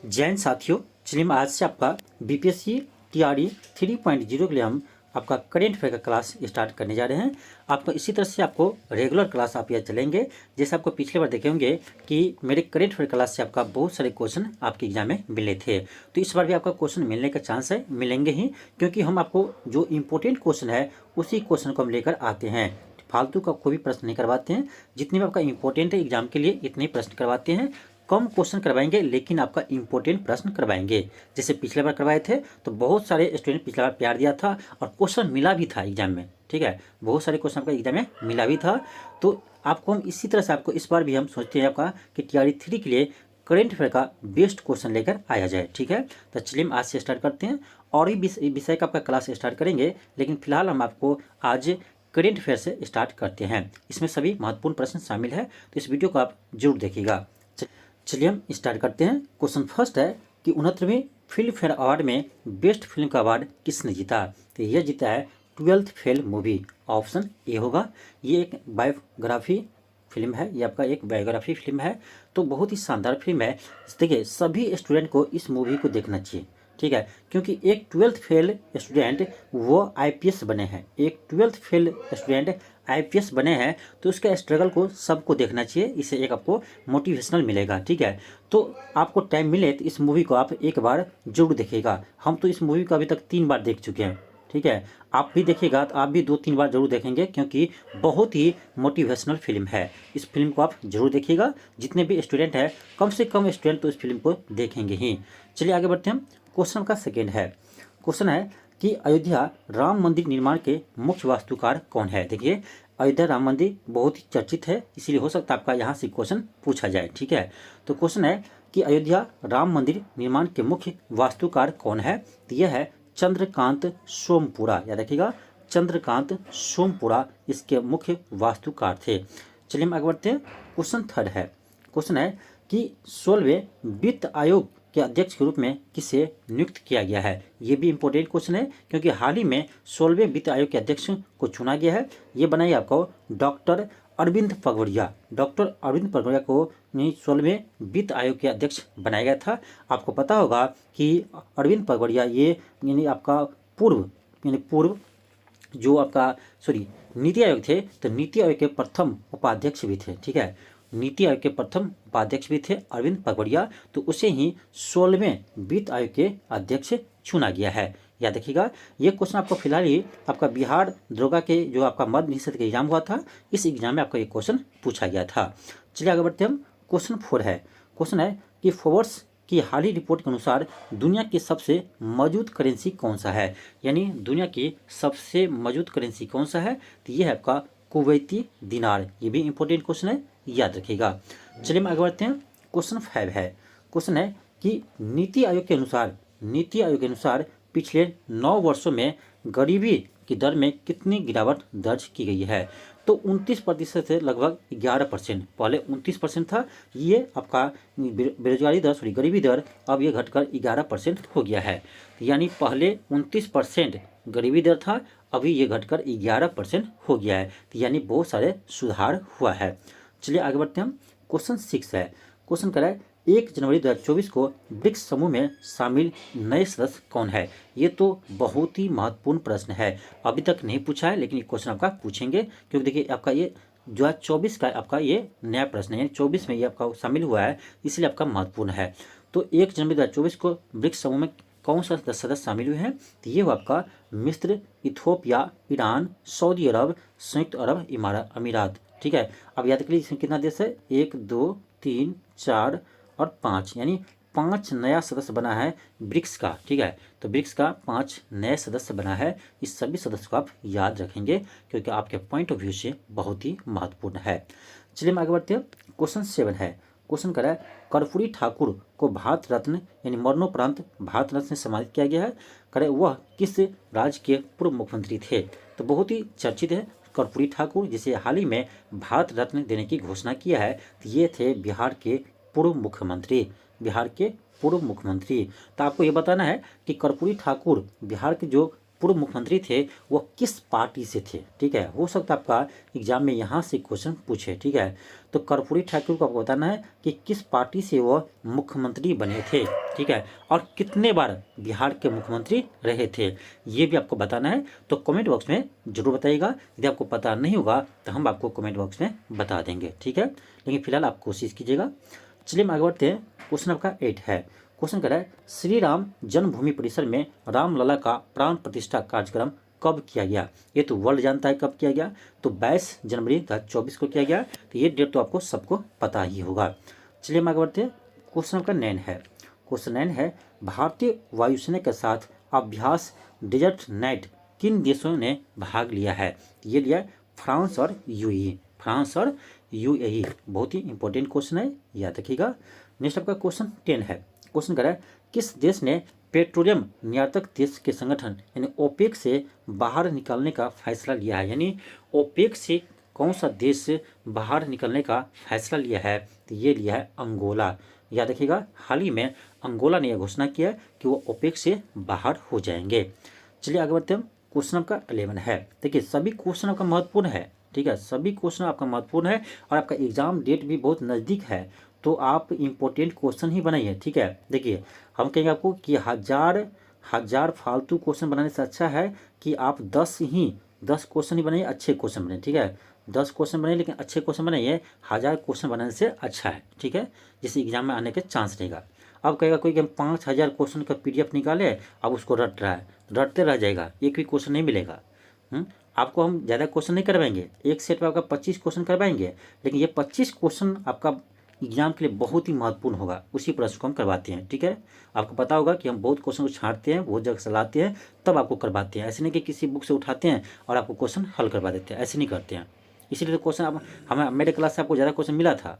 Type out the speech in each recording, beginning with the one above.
जैन साथियों, चलिए मैं आज से आपका बीपीएससी टीआरई 3.0 के लिए हम आपका करेंट अफेयर का क्लास स्टार्ट करने जा रहे हैं। आपको इसी तरह से आपको रेगुलर क्लास आप यह चलेंगे। जैसे आपको पिछले बार देखे होंगे कि मेरे करेंट अफेयर क्लास से आपका बहुत सारे क्वेश्चन आपके एग्जाम में मिले थे, तो इस बार भी आपका क्वेश्चन मिलने का चांस है, मिलेंगे ही, क्योंकि हम आपको जो इम्पोर्टेंट क्वेश्चन है उसी क्वेश्चन को हम लेकर आते हैं। फालतू का कोई भी प्रश्न नहीं करवाते हैं। जितने भी आपका इंपॉर्टेंट है एग्जाम के लिए इतने प्रश्न करवाते हैं। कम क्वेश्चन करवाएंगे लेकिन आपका इंपॉर्टेंट प्रश्न करवाएंगे। जैसे पिछले बार करवाए थे तो बहुत सारे स्टूडेंट पिछले बार प्यार दिया था और क्वेश्चन मिला भी था एग्जाम में। ठीक है, बहुत सारे क्वेश्चन आपका एग्जाम में मिला भी था। तो आपको हम इसी तरह से आपको इस बार भी हम सोचते हैं आपका कि टीआरई 3 के लिए करेंट अफेयर का बेस्ट क्वेश्चन लेकर आया जाए। ठीक है, तो चलिए हम आज से स्टार्ट करते हैं और भी विषय का आपका क्लास स्टार्ट करेंगे, लेकिन फिलहाल हम आपको आज करेंट अफेयर से स्टार्ट करते हैं। इसमें सभी महत्वपूर्ण प्रश्न शामिल है, तो इस वीडियो को आप जरूर देखिएगा। चलिए हम स्टार्ट करते हैं। क्वेश्चन फर्स्ट है कि 69वें फिल्म फेयर अवार्ड में बेस्ट फिल्म का अवार्ड किसने जीता? तो यह जीता है 12th fail movie. Option A होगा। ये एक बायोग्राफी फिल्म है, ये आपका एक बायोग्राफी फिल्म है, तो बहुत ही शानदार फिल्म है। देखिए, सभी स्टूडेंट को इस मूवी को देखना चाहिए। ठीक है, क्योंकि एक 12th फेल स्टूडेंट वो आईपीएस बने हैं, एक 12th फेल स्टूडेंट आईपीएस बने हैं, तो उसका स्ट्रगल को सबको देखना चाहिए। इससे एक आपको मोटिवेशनल मिलेगा। ठीक है, तो आपको टाइम मिले तो इस मूवी को आप एक बार जरूर देखिएगा। हम तो इस मूवी को अभी तक 3 बार देख चुके हैं। ठीक है, आप भी देखिएगा तो आप भी 2-3 बार जरूर देखेंगे, क्योंकि बहुत ही मोटिवेशनल फिल्म है। इस फिल्म को आप जरूर देखिएगा। जितने भी स्टूडेंट हैं, कम से कम स्टूडेंट तो इस फिल्म को देखेंगे ही। चलिए आगे बढ़ते हैं। क्वेश्चन का सेकेंड है, क्वेश्चन है कि अयोध्या राम मंदिर निर्माण के मुख्य वास्तुकार कौन है? देखिए, अयोध्या राम मंदिर बहुत ही चर्चित है, इसीलिए हो सकता है आपका यहाँ से क्वेश्चन पूछा जाए। ठीक है, तो क्वेश्चन है कि अयोध्या राम मंदिर निर्माण के मुख्य वास्तुकार कौन है? तो यह है चंद्रकांत सोमपुरा। याद रखिएगा, चंद्रकांत सोमपुरा इसके मुख्य वास्तुकार थे। चलिए हम आगे बढ़ते हैं। क्वेश्चन थर्ड है, क्वेश्चन है कि 16वें वित्त आयोग के अध्यक्ष के रूप में किसे नियुक्त किया गया है? ये भी इंपॉर्टेंट क्वेश्चन है, क्योंकि हाल ही में 16वें वित्त आयोग के अध्यक्ष को चुना गया है। ये बनाइए आपको डॉक्टर अरविंद पगवड़िया। डॉक्टर अरविंद पगवड़िया को 16वें वित्त आयोग के अध्यक्ष बनाया गया था। आपको पता होगा कि अरविंद पगवड़िया ये यानी आपका पूर्व जो आपका नीति आयोग थे, तो नीति आयोग के प्रथम उपाध्यक्ष भी थे। ठीक है, नीति आयोग के प्रथम उपाध्यक्ष भी थे अरविंद पगवड़िया, तो उसे ही 16वें वित्त आयोग के अध्यक्ष चुना गया है। याद रखिएगा, ये क्वेश्चन आपको फिलहाल ही आपका बिहार दरोगा के जो आपका मध्य निषेध का एग्जाम हुआ था, इस एग्जाम में आपका ये क्वेश्चन पूछा गया था। चलिए आगे बढ़ते हैं हम। क्वेश्चन 4 है, क्वेश्चन है कि फोर्ब्स की हाल ही रिपोर्ट के अनुसार दुनिया की सबसे मौजूद करेंसी कौन सा है? यानी दुनिया की सबसे मौजूद करेंसी कौन सा है? तो ये है आपका कुवैती दिनार। ये भी इंपॉर्टेंट क्वेश्चन है, याद रखिएगा। चलिए हम आगे बढ़ते हैं। क्वेश्चन 5 है, क्वेश्चन है कि नीति आयोग के अनुसार पिछले 9 वर्षों में गरीबी की दर में कितनी गिरावट दर्ज की गई है? तो 29% से लगभग 11%। पहले 29% था, ये आपका बेरोजगारी दर गरीबी दर अब ये घटकर 11% हो गया है। यानी पहले 29% गरीबी दर था, अभी ये घटकर 11% हो गया है। यानी बहुत सारे सुधार हुआ है। चलिए आगे बढ़ते हैं हम। क्वेश्चन 6 है, क्वेश्चन कह रहा है 1 जनवरी 2024 को ब्रिक्स समूह में शामिल नए सदस्य कौन है? ये तो बहुत ही महत्वपूर्ण प्रश्न है, अभी तक नहीं पूछा है, लेकिन ये क्वेश्चन आपका पूछेंगे, क्योंकि देखिए आपका ये 2024 का आपका ये नया प्रश्न है, 24 में ये आपका शामिल हुआ है, इसलिए आपका महत्वपूर्ण है। तो 1 जनवरी 2024 को ब्रिक्स समूह में कौन सा सदस्य शामिल हुए हैं? तो ये हो आपका मिस्र, इथोपिया, ईरान, सऊदी अरब, संयुक्त अरब अमीरात। ठीक है, अब याद करिए इसमें कितना देश है? 1, 2, 3, 4 और 5, यानी 5 नया सदस्य बना है ब्रिक्स का। ठीक है, तो ब्रिक्स का 5 नए सदस्य बना है। इस सभी सदस्य को आप याद रखेंगे, क्योंकि आपके पॉइंट ऑफ व्यू से बहुत ही महत्वपूर्ण है। चलिए हम आगे बढ़ते हैं। क्वेश्चन 7 है, क्वेश्चन कर रहा है कर्पूरी ठाकुर को भारत रत्न यानी मरणोपरांत भारत रत्न से सम्मानित किया गया है। करे वह किस राज्य के पूर्व मुख्यमंत्री थे? तो बहुत ही चर्चित है कर्पूरी ठाकुर, जिसे हाल ही में भारत रत्न देने की घोषणा किया है। तो ये थे बिहार के पूर्व मुख्यमंत्री। तो आपको ये बताना है कि कर्पूरी ठाकुर बिहार के जो पूर्व मुख्यमंत्री थे वो किस पार्टी से थे, ठीक है। हो सकता है आपका एग्जाम में यहाँ से क्वेश्चन पूछे, ठीक है। तो कर्पूरी ठाकुर को आपको बताना है कि किस पार्टी से वो मुख्यमंत्री बने थे, ठीक है, और कितने बार बिहार के मुख्यमंत्री रहे थे, ये भी आपको बताना है। तो कमेंट बॉक्स में जरूर बताइएगा। यदि आपको पता नहीं होगा तो हम आपको कमेंट बॉक्स में बता देंगे, ठीक है। लेकिन फिलहाल आप कोशिश कीजिएगा। चलिए हम आगे बढ़ते हैं। क्वेश्चन आपका 8 है। क्वेश्चन कह रहा है श्री राम जन्मभूमि परिसर में रामलला का प्राण प्रतिष्ठा कार्यक्रम कब किया गया। ये तो वर्ल्ड जानता है कब किया गया, तो 22 जनवरी 2024 को किया गया। तो ये डेट तो आपको सबको पता ही होगा। चलिए हम आगे बढ़ते हैं। क्वेश्चन आपका 9 है। क्वेश्चन 9 है भारतीय वायुसेना के साथ अभ्यास डेजर्ट नाइट किन देशों ने भाग लिया है। ये लिया फ्रांस और यूएई, फ्रांस और यूएई। बहुत ही इंपॉर्टेंट क्वेश्चन है, याद रखिएगा। नेक्स्ट आपका क्वेश्चन 10 है। क्वेश्चन कर रहा है किस देश ने पेट्रोलियम निर्यातक देश के संगठन यानी ओपेक से बाहर निकलने का फैसला लिया है। यानी ओपेक से कौन सा देश बाहर निकलने का फैसला लिया है, तो ये लिया है अंगोला। याद रखिएगा, हाल ही में अंगोला ने यह घोषणा किया कि वो ओपेक से बाहर हो जाएंगे। चलिए आगे बढ़ते हैं। क्वेश्चन आपका 11 है। देखिए सभी क्वेश्चन आपका महत्वपूर्ण है, ठीक है, सभी क्वेश्चन आपका महत्वपूर्ण है और आपका एग्जाम डेट भी बहुत नज़दीक है, तो आप इम्पोर्टेंट क्वेश्चन ही बनाइए, ठीक है। देखिए हम कहेंगे आपको कि हजार फालतू क्वेश्चन बनाने से अच्छा है कि आप 10 क्वेश्चन ही बनाइए, अच्छे क्वेश्चन बनाइए, ठीक है। 10 क्वेश्चन बनाइए लेकिन अच्छे क्वेश्चन बनाइए, 1000 क्वेश्चन बनाने से अच्छा है, ठीक है, जिससे एग्जाम में आने के चांस रहेगा। अब कहेगा कोई कि हम 5000 क्वेश्चन का PDF निकाले, अब उसको रट रहा है, रटते रह जाएगा, एक भी क्वेश्चन नहीं मिलेगा। आपको हम ज़्यादा क्वेश्चन नहीं करवाएंगे, एक सेट में आपका 25 क्वेश्चन करवाएंगे, लेकिन ये 25 क्वेश्चन आपका एग्जाम के लिए बहुत ही महत्वपूर्ण होगा, उसी प्रश्न को हम करवाते हैं, ठीक है। आपको पता होगा कि हम बहुत क्वेश्चन को छांटते हैं, बहुत जगह से लाते हैं, तब आपको करवाते हैं। ऐसे नहीं कि किसी बुक से उठाते हैं और आपको क्वेश्चन हल करवा देते हैं, ऐसे नहीं करते हैं। इसीलिए तो क्वेश्चन आप हमें मेरे क्लास से आपको ज़्यादा क्वेश्चन मिला था,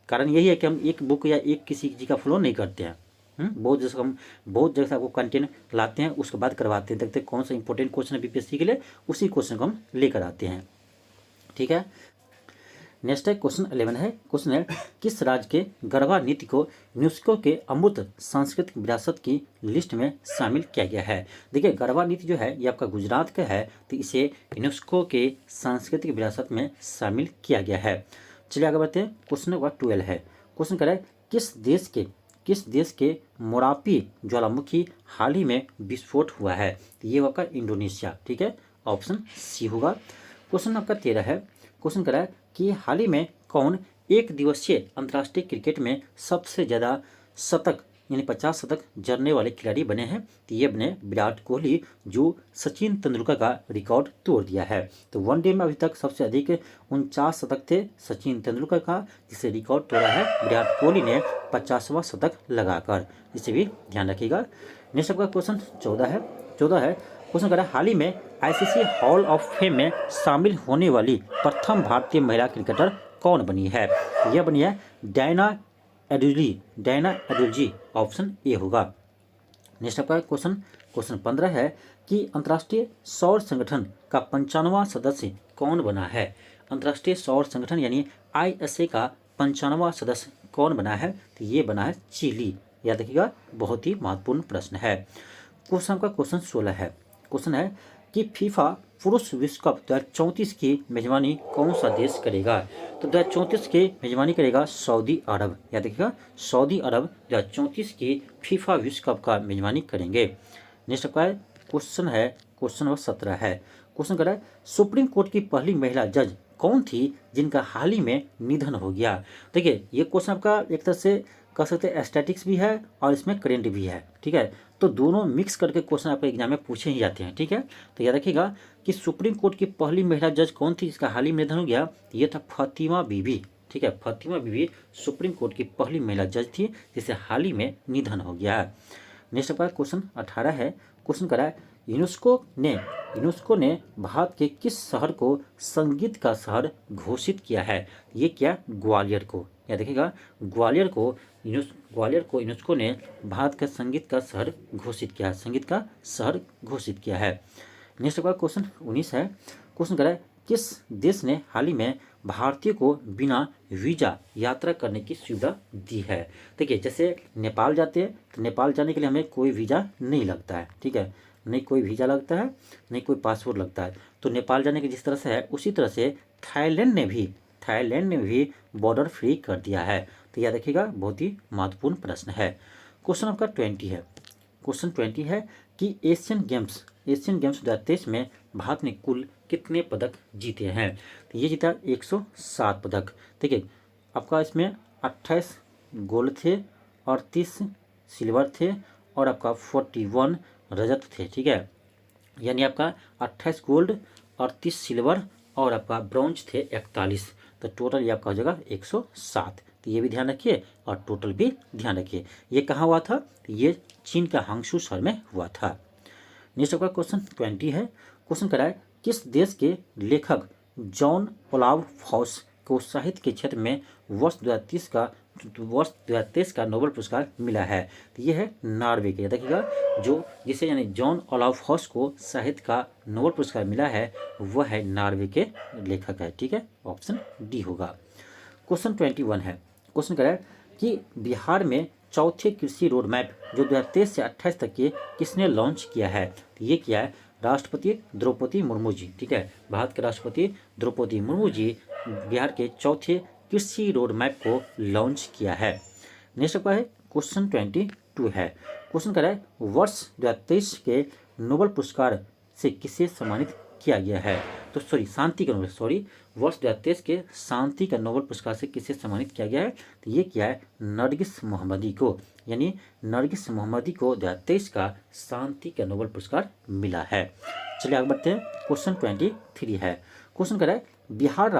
कारण यही है कि हम एक बुक या एक किसी चीज़ का फ्लो नहीं करते हैं। बहुत जगह से आपको कंटेंट लाते हैं, उसके बाद करवाते हैं, देखते हैं कौन सा इंपॉर्टेंट क्वेश्चन है BPSC के लिए, उसी क्वेश्चन को हम लेकर आते हैं, ठीक है। नेक्स्ट है क्वेश्चन 11 है। क्वेश्चन है किस राज्य के गरबा नृत्य को यूनेस्को के अमूर्त सांस्कृतिक विरासत की लिस्ट में शामिल किया गया है। देखिए गरबा नृत्य जो है ये आपका गुजरात का है, तो इसे यूनेस्को के सांस्कृतिक विरासत में शामिल किया गया है। चलिए आगे बढ़ते हैं। क्वेश्चन नंबर 12 है। क्वेश्चन कर रहा है किस देश के मोरापी ज्वालामुखी हाल ही में विस्फोट हुआ है, तो ये आपका इंडोनेशिया, ठीक है, ऑप्शन सी होगा। क्वेश्चन आपका 13 है। क्वेश्चन कर रहा है कि हाल ही में कौन एक दिवसीय अंतर्राष्ट्रीय क्रिकेट में सबसे ज़्यादा शतक यानी 50 शतक जड़ने वाले खिलाड़ी बने हैं, तो ये बने विराट कोहली, जो सचिन तेंदुलकर का रिकॉर्ड तोड़ दिया है। तो वनडे में अभी तक सबसे अधिक 49 शतक थे सचिन तेंदुलकर का, जिसे रिकॉर्ड तोड़ा है विराट कोहली ने 50वां शतक लगाकर, इसे भी ध्यान रखिएगा। नेक्स्ट आपका क्वेश्चन 14 है। क्वेश्चन कर रहा है हाल ही में ICC हॉल ऑफ फेम में शामिल होने वाली प्रथम भारतीय महिला क्रिकेटर कौन बनी है। यह बनी है डायना एडुल्जी, ऑप्शन ए होगा। नेक्स्ट आपका क्वेश्चन 15 है कि अंतर्राष्ट्रीय सौर संगठन का 95वां सदस्य कौन बना है। अंतर्राष्ट्रीय सौर संगठन यानी ISA का 95वां सदस्य कौन बना है, तो ये बना है चिली। याद रखिएगा, बहुत ही महत्वपूर्ण प्रश्न है। क्वेश्चन 16 है। क्वेश्चन है कि फीफा पुरुष विश्व कप 2034 की मेजबानी कौन सा देश करेगा, तो 2034 की मेजबानी करेगा सऊदी अरब। याद रखिएगा, सऊदी अरब 2034 की फीफा विश्व कप का मेजबानी करेंगे। नेक्स्ट आपका क्वेश्चन नंबर 17 है। क्वेश्चन कर रहा है सुप्रीम कोर्ट की पहली महिला जज कौन थी जिनका हाल ही में निधन हो गया। देखिए ये क्वेश्चन आपका एक तरह से कह सकते हैं स्टैटिक्स भी है और इसमें करेंट भी है, ठीक है, तो दोनों मिक्स करके क्वेश्चन आपके एग्जाम में पूछे ही जाते हैं, ठीक है। तो याद रखिएगा कि सुप्रीम कोर्ट की पहली महिला जज कौन थी जिसका हाल ही में निधन हो गया, ये था फातिमा बीबी, ठीक है, फातिमा बीबी सुप्रीम कोर्ट की पहली महिला जज थी जिसे हाल ही में निधन हो गया। नेक्स्ट आपका क्वेश्चन 18 है। क्वेश्चन करा है यूनेस्को ने भारत के किस शहर को संगीत का शहर घोषित किया है। ये क्या, ग्वालियर को। या देखिएगा, ग्वालियर को यूनेस्को ने भारत का संगीत का शहर घोषित किया है। नेक्स्ट का क्वेश्चन 19 है। क्वेश्चन करा है किस देश ने हाल ही में भारतीय को बिना वीजा यात्रा करने की सुविधा दी है। देखिए जैसे नेपाल जाते हैं तो नेपाल जाने के लिए हमें कोई वीज़ा नहीं लगता है, ठीक है, नहीं कोई वीज़ा लगता है, नहीं कोई पासपोर्ट लगता है। तो नेपाल जाने की जिस तरह से है उसी तरह से थाईलैंड ने भी बॉर्डर फ्री कर दिया है। तो याद रखिएगा, बहुत ही महत्वपूर्ण प्रश्न है। क्वेश्चन आपका 20 है। क्वेश्चन 20 है कि एशियन गेम्स 2023 में भारत ने कुल कितने पदक जीते हैं। तो ये जीता 107 पदक। ठीक है, आपका इसमें 28 गोल्ड थे और 30 सिल्वर थे और आपका 41 रजत थे। ठीक है, यानी आपका 28 गोल्ड और 30 सिल्वर और आपका ब्रॉन्ज थे 41। तो टोटल ये आपका हो जाएगा 107। तो ये भी ध्यान रखिए और टोटल भी ध्यान रखिए। ये कहाँ हुआ था, तो ये चीन का हांगशू शहर में हुआ था। नेक्स्ट आपका क्वेश्चन 20 है। क्वेश्चन करा है किस देश के लेखक जॉन ओलाव फॉस को साहित्य के क्षेत्र में वर्ष 2023 का नोबेल पुरस्कार मिला है। तो ये है नॉर्वे के। देखिएगा, जो जिसे यानी जॉन ओलाव फॉस को साहित्य का नोबेल पुरस्कार मिला है वह है नॉर्वे के लेखक है। ठीक है, ऑप्शन डी होगा। क्वेश्चन 21 है। क्वेश्चन करा है कि बिहार में चौथे कृषि रोड मैप जो 2023 से 28 तक के किसने लॉन्च किया है। तो ये किया है राष्ट्रपति द्रौपदी मुर्मू जी। ठीक है, भारत के राष्ट्रपति द्रौपदी मुर्मू जी बिहार के चौथे कृषि रोड मैप को लॉन्च किया है। नेक्स्ट आपका है क्वेश्चन 22 है। क्वेश्चन कर रहा है वर्ष 2023 के नोबेल पुरस्कार से किसे सम्मानित किया गया है। तो शांति का नोबेल वर्ष 2023 के शांति का नोबेल पुरस्कार से किसे सम्मानित किया गया है। तो ये किया है नरगिस मोहम्मदी को, यानी नरगिस मोहम्मदी को 2023 का शांति का नोबेल पुरस्कार मिला है। चलिए आगे बढ़ते हैं। क्वेश्चन 23 है। क्वेश्चन कर रहा है बिहार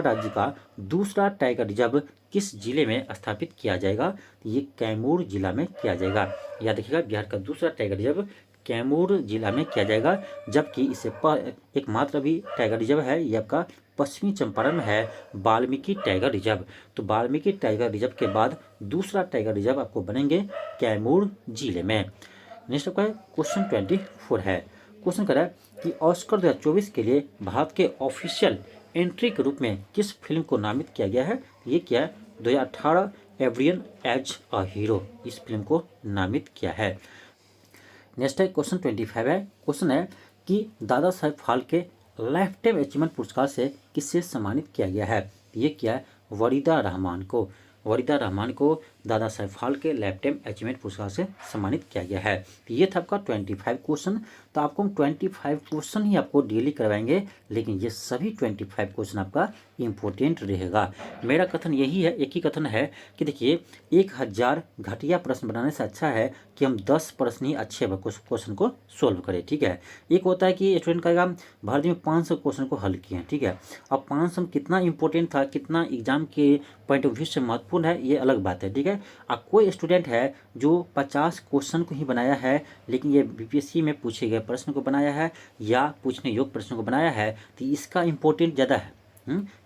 राज्य का दूसरा टाइगर रिजर्व किस जिले में स्थापित किया जाएगा। तो ये कैमूर जिला में किया जाएगा। याद रखिएगा, बिहार का दूसरा टाइगर रिजर्व कैमूर जिला में किया जाएगा, जबकि इससे एकमात्र अभी टाइगर रिजर्व है ये आपका पश्चिमी चंपारण में है वाल्मीकि टाइगर रिजर्व। तो वाल्मीकि टाइगर रिजर्व के बाद दूसरा टाइगर रिजर्व आपको बनेंगे कैमूर जिले में। नेक्स्ट आपका क्वेश्चन 24 है। क्वेश्चन कर रहा है कि ऑस्कर 2024 के लिए भारत के ऑफिशियल एंट्री के रूप में किस फिल्म को नामित किया गया है। ये क्या है 2018 एवरियन एज अ हीरो, इस फिल्म को नामित किया है। नेक्स्ट है क्वेश्चन 25 है। क्वेश्चन है कि Dada Saheb Phalke life time achievement पुरस्कार से किससे सम्मानित किया गया है। ये क्या है वरीदा रहमान को Dada Saheb Phalke life time achievement पुरस्कार से सम्मानित किया गया है। तो ये था आपका 25 क्वेश्चन। तो आपको हम 25 क्वेश्चन ही आपको डेली करवाएंगे, लेकिन ये सभी 25 क्वेश्चन आपका इम्पोर्टेंट रहेगा। मेरा कथन यही है, एक ही कथन है कि देखिए 1000 घटिया प्रश्न बनाने से अच्छा है कि हम 10 प्रश्न ही अच्छे क्वेश्चन को सोल्व करें। ठीक है, एक होता है कि स्टूडेंट कहेगा भर दिन में 500 क्वेश्चन को हल किए हैं। ठीक है, अब 500 कितना इंपॉर्टेंट था, कितना एग्जाम के पॉइंट ऑफ व्यू से महत्वपूर्ण है, ये अलग बात है। ठीक है, अब कोई स्टूडेंट है जो 50 क्वेश्चन को ही बनाया है, लेकिन ये बीपीएससी में पूछे गए प्रश्न को बनाया है या पूछने योग्य प्रश्न को बनाया है, तो इसका इम्पोर्टेंट ज़्यादा है।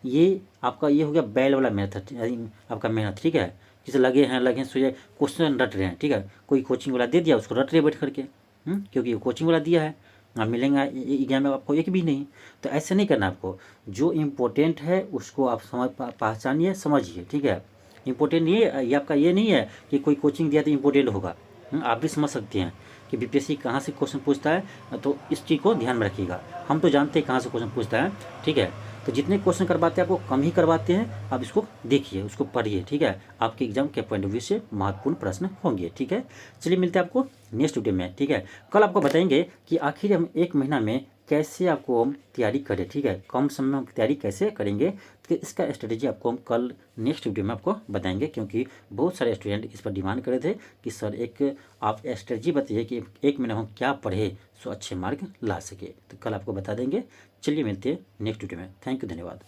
ये आपका ये हो गया बैल वाला मेथड, आपका मेहनत। ठीक है, जैसे लगे सोचे क्वेश्चन रट रहे हैं। ठीक है, कोई कोचिंग वाला दे दिया, उसको रट रहे बैठ करके, क्योंकि कोचिंग वाला दिया है, आप मिलेंगे एग्जाम में आपको एक भी नहीं। तो ऐसे नहीं करना, आपको जो इम्पोर्टेंट है उसको आप पहचानिए, समझिए। ठीक है, इम्पोर्टेंट नहीं है ये आपका, ये नहीं है कि कोई कोचिंग दिया तो इम्पोर्टेंट होगा। आप भी समझ सकते हैं कि बीपीएससी कहाँ से क्वेश्चन पूछता है, तो इस चीज़ को ध्यान में रखिएगा। हम तो जानते हैं कहाँ से क्वेश्चन पूछता है। ठीक है, तो जितने क्वेश्चन करवाते हैं आपको कम ही करवाते हैं, आप इसको देखिए, उसको पढ़िए। ठीक है, आपके एग्जाम के पॉइंट ऑफ व्यू से महत्वपूर्ण प्रश्न होंगे। ठीक है, चलिए मिलते हैं आपको नेक्स्ट वीडियो में। ठीक है, कल आपको बताएंगे कि आखिर हम 1 महीना में कैसे आपको हम तैयारी करें। ठीक है, कम समय में हम तैयारी कैसे करेंगे, तो इसका स्ट्रेटेजी आपको हम कल नेक्स्ट वीडियो में आपको बताएंगे, क्योंकि बहुत सारे स्टूडेंट इस पर डिमांड कर रहे थे कि सर एक आप स्ट्रेटेजी बताइए कि 1 महीना हम क्या पढ़े सो अच्छे मार्क ला सके। तो कल आपको बता देंगे। चलिए मिलते हैं नेक्स्ट वीडियो में। थैंक यू, धन्यवाद।